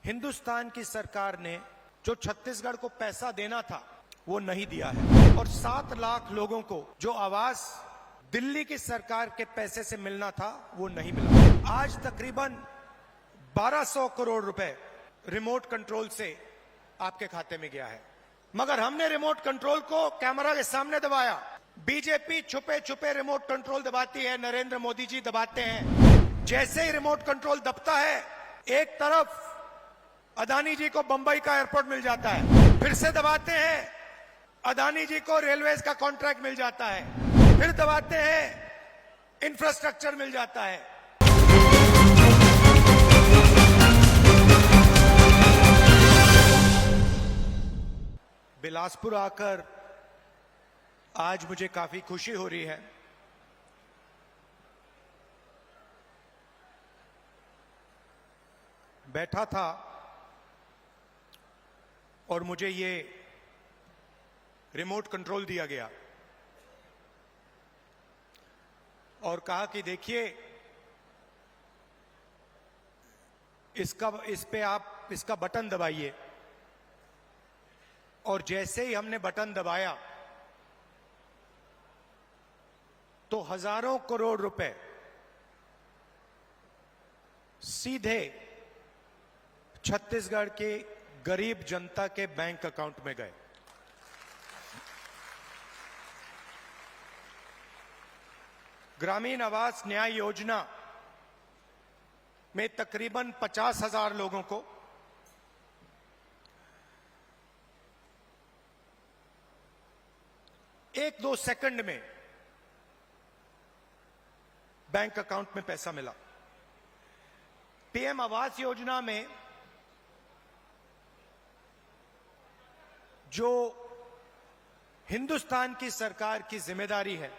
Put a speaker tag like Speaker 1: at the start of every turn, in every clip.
Speaker 1: हिंदुस्तान की सरकार ने जो छत्तीसगढ़ को पैसा देना था वो नहीं दिया है और 7 लाख लोगों को जो आवास दिल्ली की सरकार के पैसे से मिलना था वो नहीं मिला। आज तकरीबन 1200 करोड़ रुपए रिमोट कंट्रोल से आपके खाते में गया है, मगर हमने रिमोट कंट्रोल को कैमरा के सामने दबाया। बीजेपी छुपे छुपे रिमोट कंट्रोल दबाती है, नरेंद्र मोदी जी दबाते हैं। जैसे ही रिमोट कंट्रोल दबता है, एक तरफ अदानी जी को बंबई का एयरपोर्ट मिल जाता है, फिर से दबाते हैं अदानी जी को रेलवेज का कॉन्ट्रैक्ट मिल जाता है, फिर दबाते हैं इंफ्रास्ट्रक्चर मिल जाता है। बिलासपुर आकर आज मुझे काफी खुशी हो रही है। बैठा था और मुझे ये रिमोट कंट्रोल दिया गया और कहा कि देखिए इस पे आप इसका बटन दबाइए। और जैसे ही हमने बटन दबाया तो हजारों करोड़ रुपए सीधे छत्तीसगढ़ के गरीब जनता के बैंक अकाउंट में गए। ग्रामीण आवास न्याय योजना में तकरीबन 50,000 लोगों को एक दो सेकंड में बैंक अकाउंट में पैसा मिला। पीएम आवास योजना में जो हिंदुस्तान की सरकार की जिम्मेदारी है,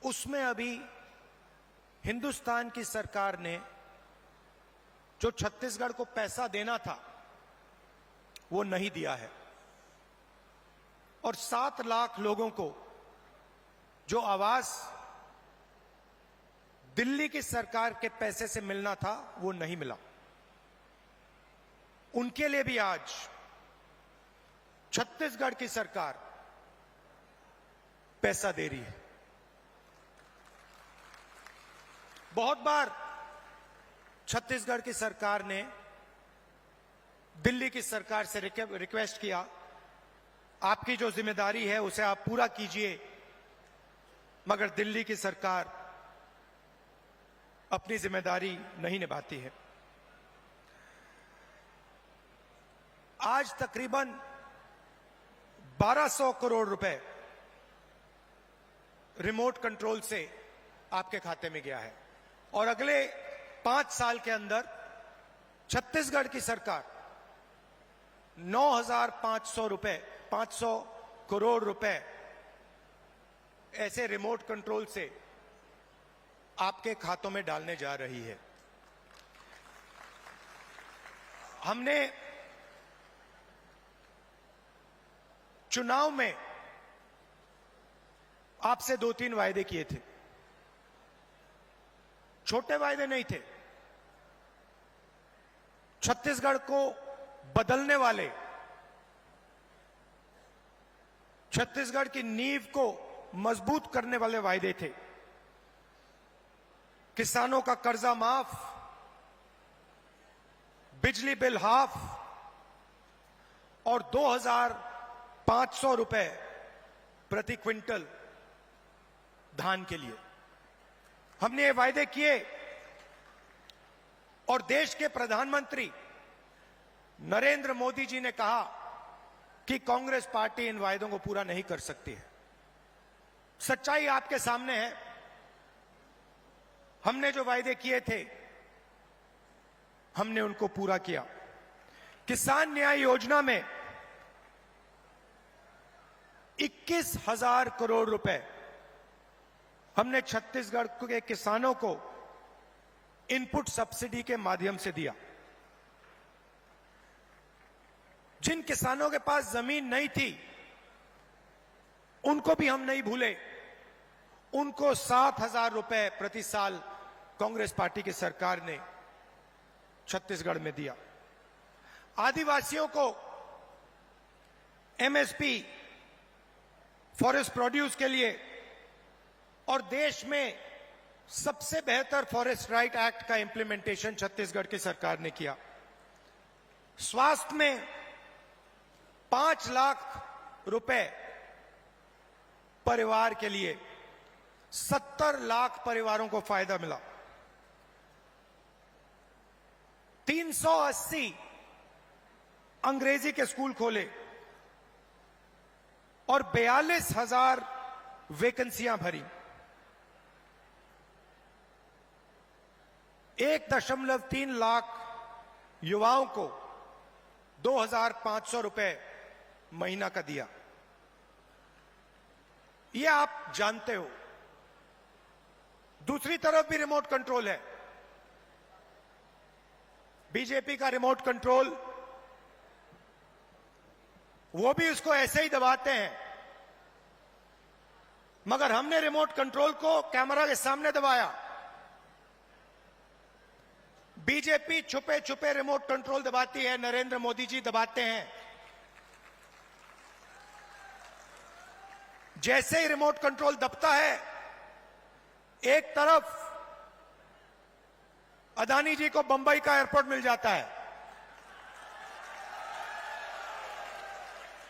Speaker 1: उसमें अभी हिंदुस्तान की सरकार ने जो छत्तीसगढ़ को पैसा देना था वो नहीं दिया है और 7 लाख लोगों को जो आवास दिल्ली की सरकार के पैसे से मिलना था वो नहीं मिला। उनके लिए भी आज छत्तीसगढ़ की सरकार पैसा दे रही है। बहुत बार छत्तीसगढ़ की सरकार ने दिल्ली की सरकार से रिक्वेस्ट किया, आपकी जो जिम्मेदारी है उसे आप पूरा कीजिए, मगर दिल्ली की सरकार अपनी जिम्मेदारी नहीं निभाती है। आज तकरीबन 1200 करोड़ रुपए रिमोट कंट्रोल से आपके खाते में गया है और अगले 5 साल के अंदर छत्तीसगढ़ की सरकार 500 करोड़ रुपए ऐसे रिमोट कंट्रोल से आपके खातों में डालने जा रही है। हमने चुनाव में आपसे 2-3 वायदे किए थे, छोटे वायदे नहीं थे। छत्तीसगढ़ को बदलने वाले, छत्तीसगढ़ की नींव को मजबूत करने वाले वायदे थे। किसानों का कर्जा माफ, बिजली बिल हाफ और 2,500 रुपए प्रति क्विंटल धान के लिए हमने ये वायदे किए और देश के प्रधानमंत्री नरेंद्र मोदी जी ने कहा कि कांग्रेस पार्टी इन वायदों को पूरा नहीं कर सकती है। सच्चाई आपके सामने है। हमने जो वायदे किए थे हमने उनको पूरा किया। किसान न्याय योजना में 21,000 करोड़ रुपए हमने छत्तीसगढ़ के किसानों को इनपुट सब्सिडी के माध्यम से दिया। जिन किसानों के पास जमीन नहीं थी उनको भी हम नहीं भूले। उनको 7,000 रुपए प्रति साल कांग्रेस पार्टी की सरकार ने छत्तीसगढ़ में दिया। आदिवासियों को एमएसपी फॉरेस्ट प्रोड्यूस के लिए और देश में सबसे बेहतर फॉरेस्ट राइट एक्ट का इंप्लीमेंटेशन छत्तीसगढ़ की सरकार ने किया। स्वास्थ्य में 5 लाख रुपए परिवार के लिए 70 लाख परिवारों को फायदा मिला। 380 अंग्रेजी के स्कूल खोले और 42,000 वैकेंसियां भरी। 1.3 लाख युवाओं को 2,500 रुपए महीना का दिया। यह आप जानते हो। दूसरी तरफ भी रिमोट कंट्रोल है। बीजेपी का रिमोट कंट्रोल, वो भी उसको ऐसे ही दबाते हैं, मगर हमने रिमोट कंट्रोल को कैमरा के सामने दबाया। बीजेपी छुपे छुपे रिमोट कंट्रोल दबाती है, नरेंद्र मोदी जी दबाते हैं। जैसे ही रिमोट कंट्रोल दबता है, एक तरफ अदानी जी को बंबई का एयरपोर्ट मिल जाता है,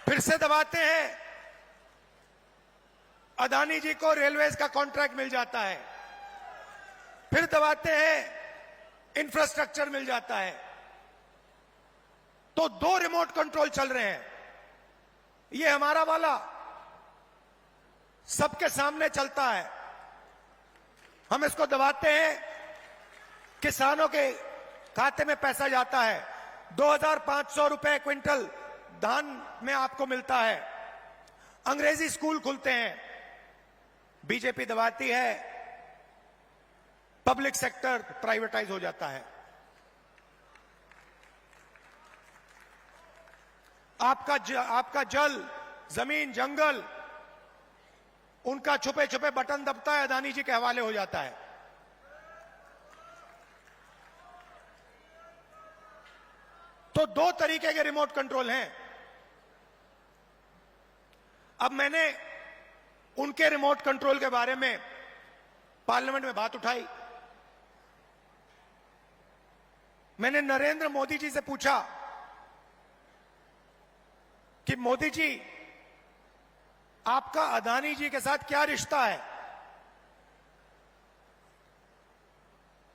Speaker 1: फिर से दबाते हैं, अदानी जी को रेलवेज का कॉन्ट्रैक्ट मिल जाता है, फिर दबाते हैं, इंफ्रास्ट्रक्चर मिल जाता है। तो 2 रिमोट कंट्रोल चल रहे हैं। ये हमारा वाला सबके सामने चलता है, हम इसको दबाते हैं, किसानों के खाते में पैसा जाता है। 2,500 रुपए क्विंटल धान में आपको मिलता है। अंग्रेजी स्कूल खुलते हैं, बीजेपी दबाती है, पब्लिक सेक्टर प्राइवेटाइज हो जाता है। आपका जल, जमीन, जंगल, उनका छुपे छुपे बटन दबता है, अदानी जी के हवाले हो जाता है। तो 2 तरीके के रिमोट कंट्रोल हैं। अब मैंने उनके रिमोट कंट्रोल के बारे में पार्लियामेंट में बात उठाई। मैंने नरेंद्र मोदी जी से पूछा कि मोदी जी, आपका अदानी जी के साथ क्या रिश्ता है?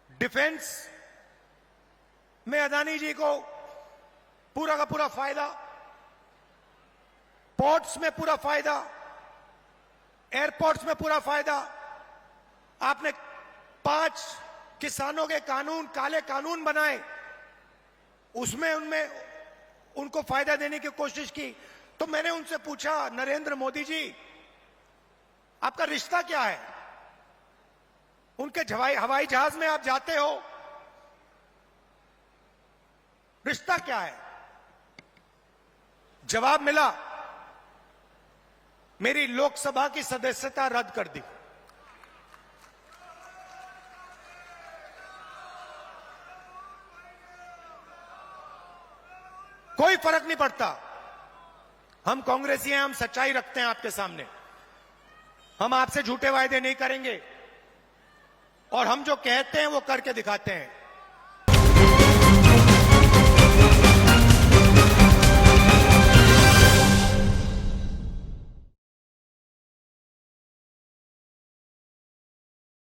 Speaker 1: डिफेंस में अदानी जी को पूरा का पूरा फायदा, पोर्ट्स में पूरा फायदा, एयरपोर्ट्स में पूरा फायदा। आपने 5 किसानों के कानून, काले कानून बनाए, उसमें उनको फायदा देने की कोशिश की। तो मैंने उनसे पूछा, नरेंद्र मोदी जी, आपका रिश्ता क्या है? उनके हवाई जहाज में आप जाते हो, रिश्ता क्या है? जवाब मिला, मेरी लोकसभा की सदस्यता रद्द कर दी। कोई फर्क नहीं पड़ता, हम कांग्रेसी हैं, हम सच्चाई रखते हैं आपके सामने। हम आपसे झूठे वायदे नहीं करेंगे और हम जो कहते हैं वो करके दिखाते हैं।